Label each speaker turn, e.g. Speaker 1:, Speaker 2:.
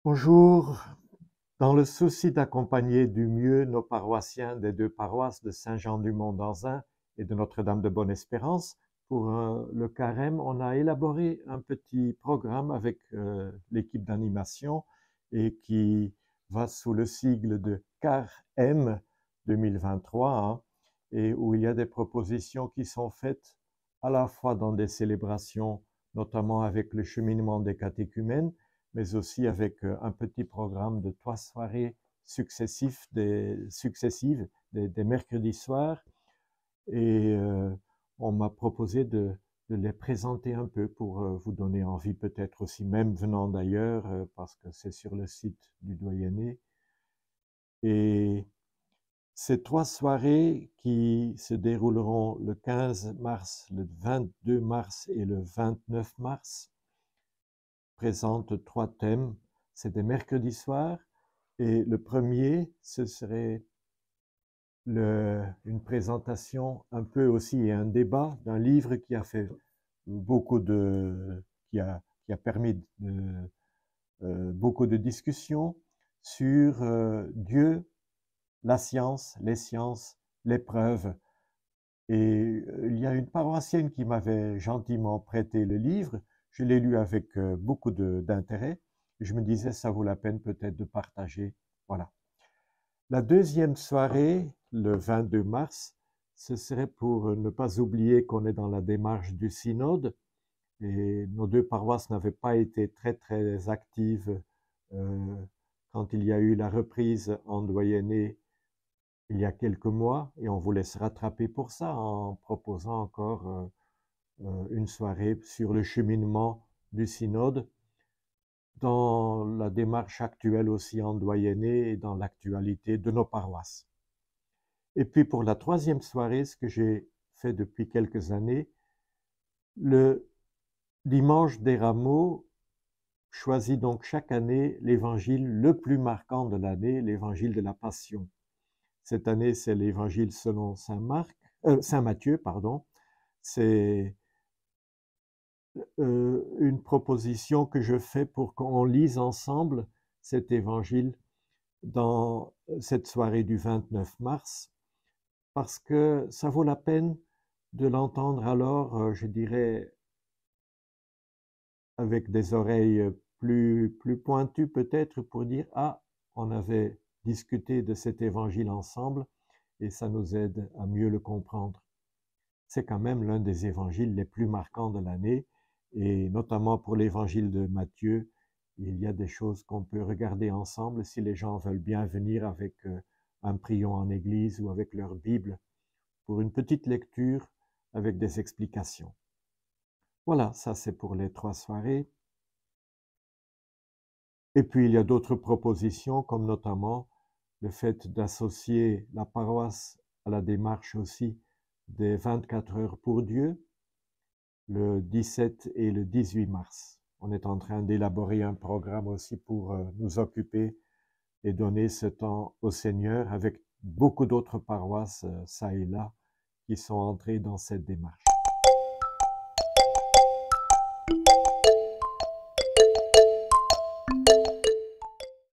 Speaker 1: Bonjour. Dans le souci d'accompagner du mieux nos paroissiens des deux paroisses de Saint-Jean-du-Mont-d'Anzin et de Notre-Dame de Bonne-Espérance, pour le carême, on a élaboré un petit programme avec l'équipe d'animation et qui va sous le sigle de CAREM 2023, hein, et où il y a des propositions qui sont faites à la fois dans des célébrations, notamment avec le cheminement des catéchumènes, mais aussi avec un petit programme de 3 soirées successives des mercredis soirs. Et on m'a proposé de les présenter un peu pour vous donner envie, peut-être aussi, même venant d'ailleurs, parce que c'est sur le site du doyenné. Et ces 3 soirées qui se dérouleront le 15 mars, le 22 mars et le 29 mars présentent 3 thèmes. C'est des mercredis soirs, et le premier, ce serait une présentation un peu aussi et un débat d'un livre qui a fait qui a permis beaucoup de discussions sur Dieu, la science, les sciences, l'épreuve. Et il y a une paroissienne qui m'avait gentiment prêté le livre. Je l'ai lu avec beaucoup d'intérêt. Je me disais, ça vaut la peine peut-être de partager. Voilà. La deuxième soirée, le 22 mars, ce serait pour ne pas oublier qu'on est dans la démarche du synode, et nos deux paroisses n'avaient pas été très actives quand il y a eu la reprise en doyenné il y a quelques mois, et on voulait se rattraper pour ça en proposant encore une soirée sur le cheminement du synode, dans la démarche actuelle aussi en doyenné et dans l'actualité de nos paroisses. Et puis pour la troisième soirée, ce que j'ai fait depuis quelques années, le dimanche des Rameaux choisit donc chaque année l'évangile le plus marquant de l'année, l'évangile de la Passion. Cette année, c'est l'évangile selon Saint Matthieu, pardon. C'est une proposition que je fais pour qu'on lise ensemble cet évangile dans cette soirée du 29 mars, parce que ça vaut la peine de l'entendre alors, je dirais, avec des oreilles plus pointues peut-être, pour dire « Ah, on avait discuté de cet évangile ensemble et ça nous aide à mieux le comprendre ». C'est quand même l'un des évangiles les plus marquants de l'année, et notamment pour l'évangile de Matthieu, il y a des choses qu'on peut regarder ensemble si les gens veulent bien venir avec un prion en église ou avec leur Bible pour une petite lecture avec des explications. Voilà, ça c'est pour les 3 soirées. Et puis il y a d'autres propositions, comme notamment le fait d'associer la paroisse à la démarche aussi des 24 heures pour Dieu, le 17 et le 18 mars. On est en train d'élaborer un programme aussi pour nous occuper et donner ce temps au Seigneur, avec beaucoup d'autres paroisses, ça et là, qui sont entrées dans cette démarche.